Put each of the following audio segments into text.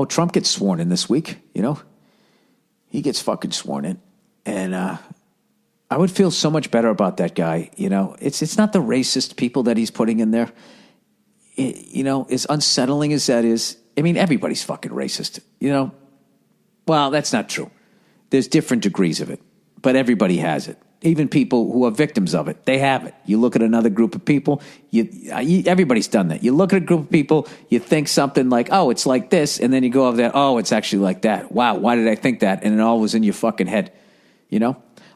Trump gets sworn in this week, He gets fucking sworn in. And I would feel so much better about that guy, It's not the racist people that he's putting in there. As unsettling as that is, I mean, everybody's fucking racist, Well, that's not true. There's different degrees of it, but everybody has it. Even people who are victims of it, they have it. You look at another group of people, everybody's done that. You look at a group of people, you think something like, oh, it's like this, and then you go over there, oh, it's actually like that. Wow, why did I think that? And it all was in your fucking head,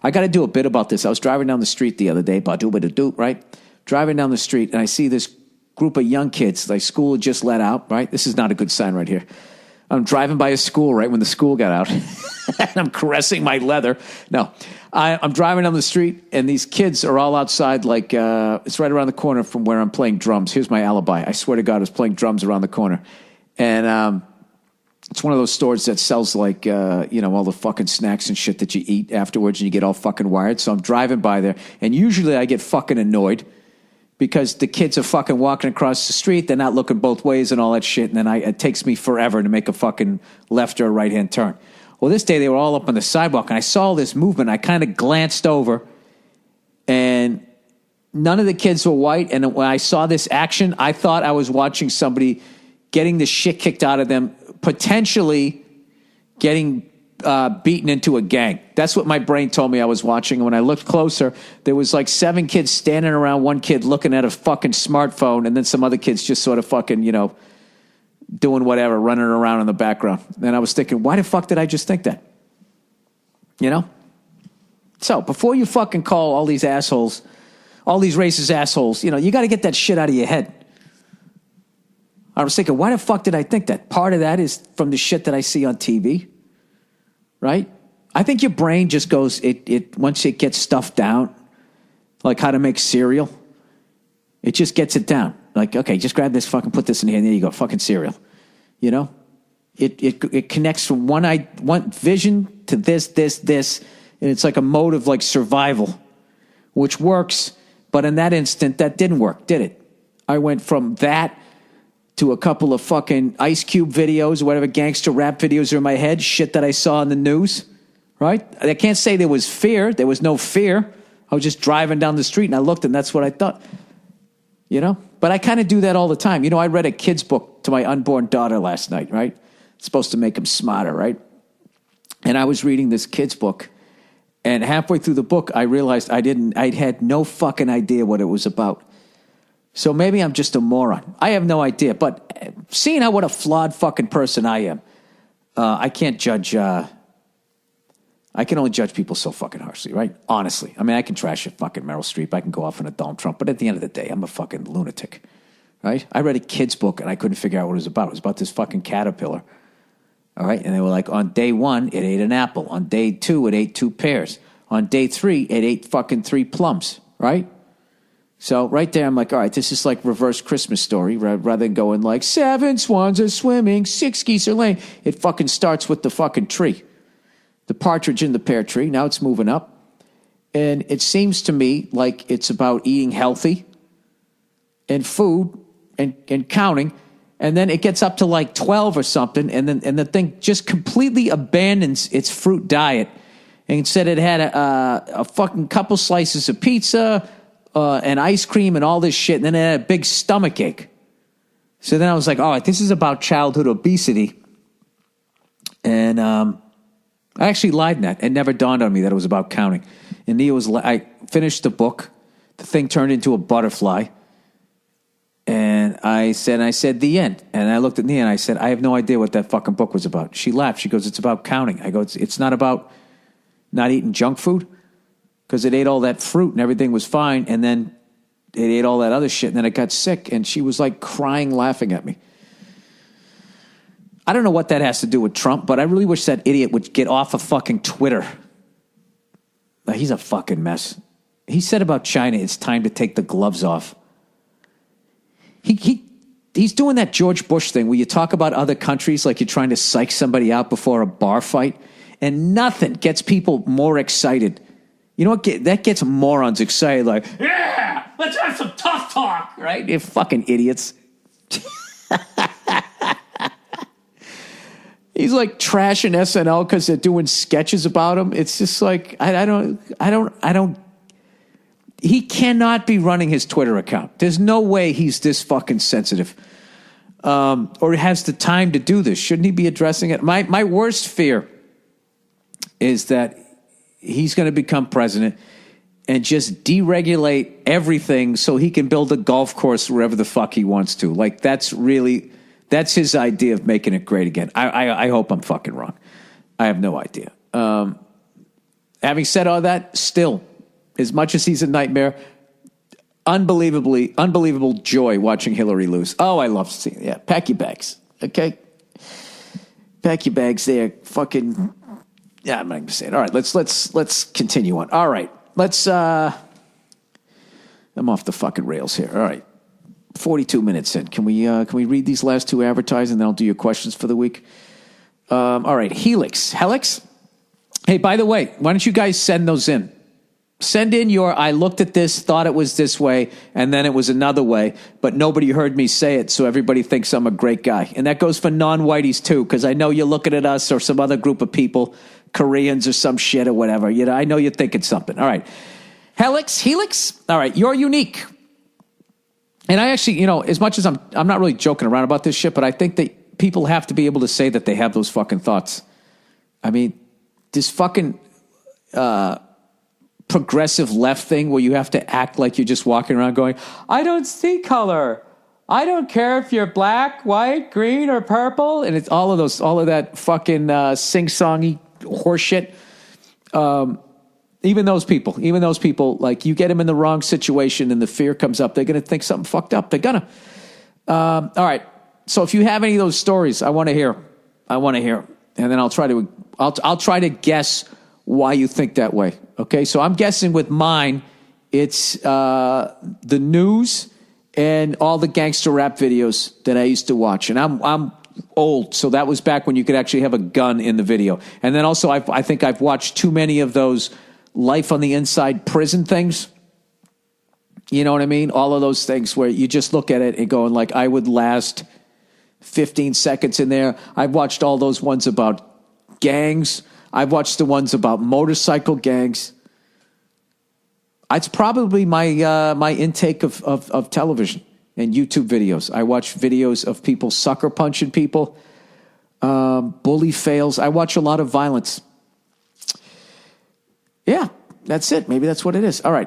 I got to do a bit about this. I was driving down the street the other day, right? Driving down the street, and I see this group of young kids, like school had just let out, right? This is not a good sign right here. I'm driving by a school right when the school got out, and I'm caressing my leather. No, I'm driving down the street, and these kids are all outside, like it's right around the corner from where I'm playing drums. Here's my alibi. I swear to God, I was playing drums around the corner. And it's one of those stores that sells like, all the fucking snacks and shit that you eat afterwards, and you get all fucking wired. So I'm driving by there, and usually I get fucking annoyed because the kids are fucking walking across the street. They're not looking both ways and all that shit. And then it takes me forever to make a fucking left or a right-hand turn. Well, this day they were all up on the sidewalk, and I saw this movement. I kind of glanced over, and none of the kids were white. And when I saw this action, I thought I was watching somebody getting the shit kicked out of them, potentially getting beaten into a gang. That's what my brain told me I was watching. And when I looked closer, there was like 7 kids standing around one kid looking at a fucking smartphone, and then some other kids just sort of fucking, doing whatever, running around in the background. And I was thinking, why the fuck did I just think that? So before you fucking call all these assholes, all these racist assholes, you got to get that shit out of your head. I was thinking, why the fuck did I think that? Part of that is from the shit that I see on TV, right? I think your brain just goes, once it gets stuff down, like how to make cereal, it just gets it down. Like, okay, just grab this, fucking put this in here, and there you go, fucking cereal. It connects from one vision to this, and it's like a mode of like survival, which works, but in that instant, that didn't work, did it? I went from that to a couple of fucking Ice Cube videos or whatever gangster rap videos are in my head, shit that I saw in the news, right? I can't say there was fear. There was no fear. I was just driving down the street, and I looked, and that's what I thought, But I kind of do that all the time. I read a kid's book to my unborn daughter last night, right? It's supposed to make him smarter, right? And I was reading this kid's book, and halfway through the book, I realized I had no fucking idea what it was about. So maybe I'm just a moron. I have no idea. But seeing what a flawed fucking person I am, I can't judge. I can only judge people so fucking harshly, right? Honestly. I mean, I can trash a fucking Meryl Streep. I can go off on a Donald Trump. But at the end of the day, I'm a fucking lunatic, right? I read a kid's book, and I couldn't figure out what it was about. It was about this fucking caterpillar, all right? And they were like, on day 1, it ate an apple. On day 2, it ate 2 pears. On day 3, it ate fucking 3 plums, right? So right there, I'm like, all right, this is like reverse Christmas Story, rather than going like 7 swans are swimming, 6 geese are laying. It fucking starts with the fucking tree. The partridge in the pear tree. Now it's moving up. And it seems to me like it's about eating healthy and food and counting. And then it gets up to like 12 or something. And the thing just completely abandons its fruit diet. And instead it had a fucking couple slices of pizza, and ice cream and all this shit. And then it had a big stomach ache. So then I was like, all right, this is about childhood obesity. And I actually lied in that. It never dawned on me that it was about counting. And I finished the book. The thing turned into a butterfly. And I said, the end. And I looked at Nia and I said, I have no idea what that fucking book was about. She laughed. She goes, it's about counting. I go, it's not about not eating junk food? Because it ate all that fruit and everything was fine. And then it ate all that other shit. And then it got sick. And she was like crying, laughing at me. I don't know what that has to do with Trump, but I really wish that idiot would get off of fucking Twitter. He's a fucking mess. He said about China, it's time to take the gloves off. He's doing that George Bush thing where you talk about other countries like you're trying to psych somebody out before a bar fight, and nothing gets people more excited. You know what? That gets morons excited, like, yeah, let's have some tough talk, right? You fucking idiots. He's like trashing SNL because they're doing sketches about him. It's just like, I don't. He cannot be running his Twitter account. There's no way he's this fucking sensitive. Or has the time to do this. Shouldn't he be addressing it? My worst fear is that he's going to become president and just deregulate everything so he can build a golf course wherever the fuck he wants to. Like, that's his idea of making it great again. I hope I'm fucking wrong. I have no idea. Having said all that, still, as much as he's a nightmare, unbelievable joy watching Hillary lose. Oh, I love seeing it. Yeah, pack your bags, okay? Pack your bags there. Fucking, yeah, I'm not going to say it. All right, let's continue on. All right, I'm off the fucking rails here. All right, 42 minutes in. Can we read these last two advertisements, and then I'll do your questions for the week? All right, Helix. Hey, by the way, why don't you guys send those in? Send in your, I looked at this, thought it was this way, and then it was another way, but nobody heard me say it, so everybody thinks I'm a great guy. And that goes for non-whiteys, too, because I know you're looking at us or some other group of people, Koreans or some shit or whatever. You know, I know you're thinking something. All right. Helix. All right, you're unique. And I actually, as much as I'm not really joking around about this shit, but I think that people have to be able to say that they have those fucking thoughts. I mean, this fucking progressive left thing where you have to act like you're just walking around going, I don't see color. I don't care if you're black, white, green, or purple. And it's all of that fucking sing-songy horseshit. Even those people, like, you get them in the wrong situation and the fear comes up, they're going to think something fucked up. They're going to. All right. So if you have any of those stories, I want to hear. And then I'll try to guess why you think that way. Okay, so I'm guessing with mine, it's the news and all the gangster rap videos that I used to watch. And I'm old, so that was back when you could actually have a gun in the video. And then also, I think I've watched too many of those Life on the Inside prison things. You know what I mean? All of those things where you just look at it and going like, I would last 15 seconds in there. I've watched all those ones about gangs. I've watched the ones about motorcycle gangs. It's probably my intake of television and YouTube videos. I watch videos of people sucker punching people, bully fails. I watch a lot of violence. Yeah, that's it. Maybe that's what it is. All right.